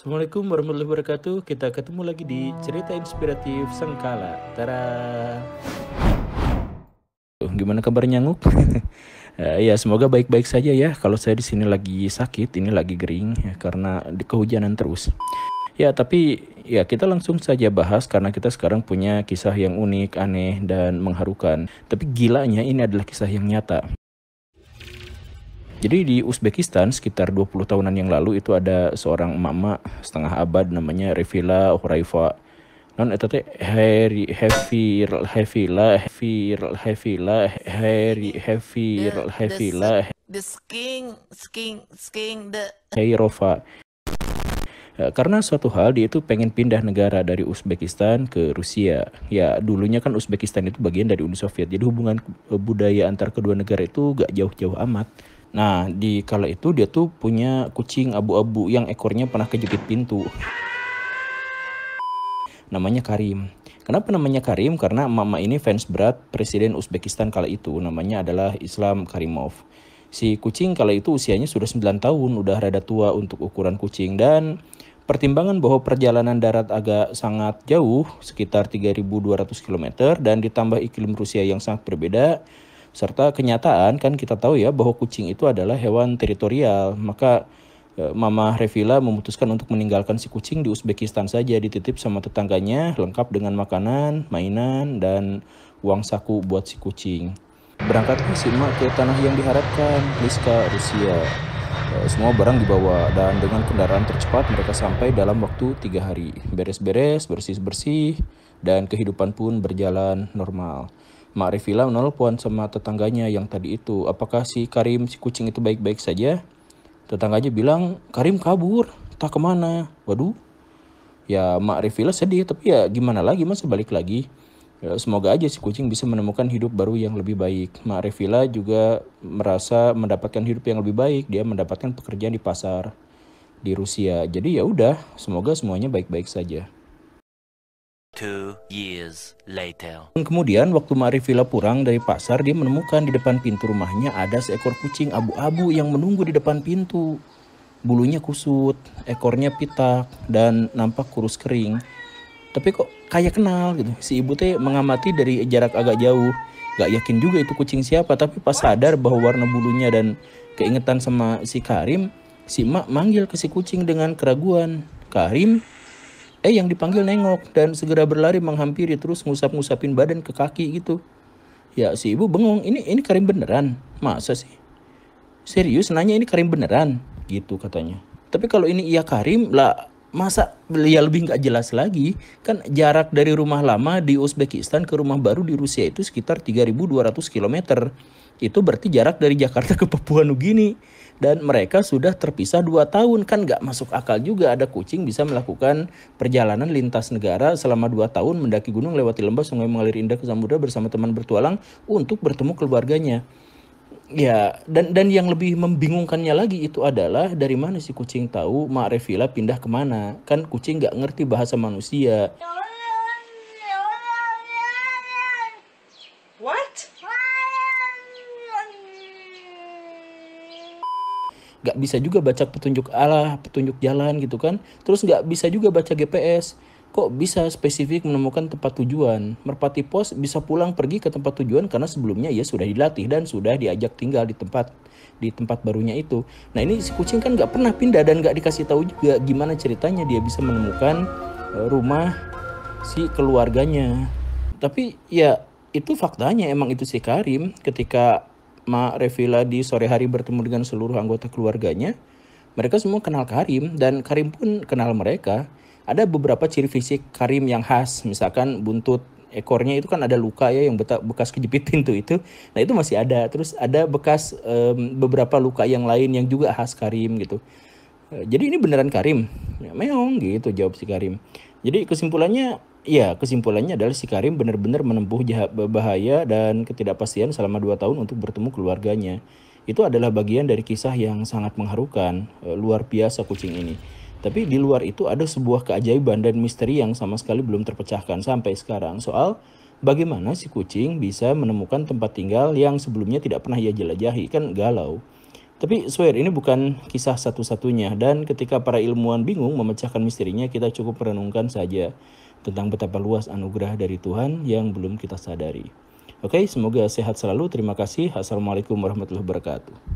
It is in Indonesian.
Assalamualaikum warahmatullahi wabarakatuh. Kita ketemu lagi di cerita inspiratif Sengkala. Tara. Gimana kabarnya Nguk? Ya semoga baik-baik saja ya. Kalau saya di sini lagi sakit, ini lagi gering ya, karena di kehujanan terus. Ya tapi ya kita langsung saja bahas karena kita sekarang punya kisah yang unik, aneh dan mengharukan. Tapi gilanya ini adalah kisah yang nyata. Jadi di Uzbekistan sekitar 20 tahunan yang lalu itu ada seorang emak-emak setengah abad namanya Revila Horaifa. Non eta teh Heri Hevila The skiing, the Heirova. Karena suatu hal dia itu pengen pindah negara dari Uzbekistan ke Rusia. Ya dulunya kan Uzbekistan itu bagian dari Uni Soviet. Jadi hubungan budaya antar kedua negara itu gak jauh-jauh amat. Nah di kala itu dia tuh punya kucing abu-abu yang ekornya pernah kejepit pintu. Namanya Karim. Kenapa namanya Karim? Karena mama ini fans berat Presiden Uzbekistan kala itu. Namanya adalah Islam Karimov. Si kucing kala itu usianya sudah 9 tahun, udah rada tua untuk ukuran kucing. Dan pertimbangan bahwa perjalanan darat agak sangat jauh, sekitar 3.200 km, dan ditambah iklim Rusia yang sangat berbeda, serta kenyataan kan kita tahu ya bahwa kucing itu adalah hewan teritorial. Maka Mama Revila memutuskan untuk meninggalkan si kucing di Uzbekistan saja, dititip sama tetangganya lengkap dengan makanan, mainan, dan uang saku buat si kucing. Berangkatlah si emak ke tanah yang diharapkan, Pliska, Rusia. Semua barang dibawa dan dengan kendaraan tercepat mereka sampai dalam waktu 3 hari. Beres-beres, bersih-bersih, dan kehidupan pun berjalan normal. Mak Revila menelpon sama tetangganya yang tadi itu. Apakah si Karim, si kucing itu baik-baik saja? Tetangganya bilang, Karim kabur, tak kemana. Waduh, ya Mak Revila sedih, tapi ya gimana lagi masa balik lagi. Ya, semoga aja si kucing bisa menemukan hidup baru yang lebih baik. Mak Revila juga merasa mendapatkan hidup yang lebih baik. Dia mendapatkan pekerjaan di pasar di Rusia. Jadi ya udah, semoga semuanya baik-baik saja. 2 years later. Dan kemudian waktu Mak Revila pulang dari pasar, dia menemukan di depan pintu rumahnya ada seekor kucing abu-abu yang menunggu di depan pintu. Bulunya kusut, ekornya pitak, dan nampak kurus kering. Tapi kok kayak kenal gitu. Si ibu teh mengamati dari jarak agak jauh. Gak yakin juga itu kucing siapa, tapi pas sadar bahwa warna bulunya dan keingetan sama si Karim, si emak manggil ke si kucing dengan keraguan. Karim, yang dipanggil nengok dan segera berlari menghampiri terus ngusap-ngusapin badan ke kaki gitu. Ya si ibu bengong, ini Karim beneran? Masa sih? Serius nanya ini Karim beneran? Gitu katanya. Tapi kalau ini iya Karim lah, masa ya lebih nggak jelas lagi. Kan jarak dari rumah lama di Uzbekistan ke rumah baru di Rusia itu sekitar 3.200 km. Itu berarti jarak dari Jakarta ke Papua Nugini. Dan mereka sudah terpisah 2 tahun. Kan nggak masuk akal juga ada kucing bisa melakukan perjalanan lintas negara selama 2 tahun, mendaki gunung, lewati lembah, sungai, mengalir indah ke samudera bersama teman bertualang untuk bertemu keluarganya. Ya, dan yang lebih membingungkannya lagi itu adalah dari mana si kucing tahu Mak Revila pindah kemana? Kan kucing nggak ngerti bahasa manusia. What? Nggak bisa juga baca petunjuk arah, petunjuk jalan gitu kan. Terus nggak bisa juga baca GPS. Kok bisa spesifik menemukan tempat tujuan? Merpati Pos bisa pulang pergi ke tempat tujuan karena sebelumnya ia sudah dilatih dan sudah diajak tinggal di tempat barunya itu. Nah ini si kucing kan nggak pernah pindah dan nggak dikasih tahu juga gimana ceritanya dia bisa menemukan rumah si keluarganya. Tapi ya itu faktanya emang itu si Karim ketika Mak Revila di sore hari bertemu dengan seluruh anggota keluarganya. Mereka semua kenal Karim dan Karim pun kenal mereka. Ada beberapa ciri fisik Karim yang khas, misalkan buntut ekornya itu kan ada luka ya yang bekas kejepit pintu itu. Nah itu masih ada. Terus ada bekas beberapa luka yang lain yang juga khas Karim gitu. Jadi ini beneran Karim? Ya, meong gitu jawab si Karim. Jadi kesimpulannya adalah si Karim benar-benar menempuh bahaya dan ketidakpastian selama 2 tahun untuk bertemu keluarganya. Itu adalah bagian dari kisah yang sangat mengharukan, luar biasa kucing ini. Tapi di luar itu ada sebuah keajaiban dan misteri yang sama sekali belum terpecahkan sampai sekarang. Soal bagaimana si kucing bisa menemukan tempat tinggal yang sebelumnya tidak pernah ia jelajahi, kan galau. Tapi swear ini bukan kisah satu-satunya, dan ketika para ilmuwan bingung memecahkan misterinya, kita cukup merenungkan saja tentang betapa luas anugerah dari Tuhan yang belum kita sadari. Oke, semoga sehat selalu. Terima kasih. Assalamualaikum warahmatullahi wabarakatuh.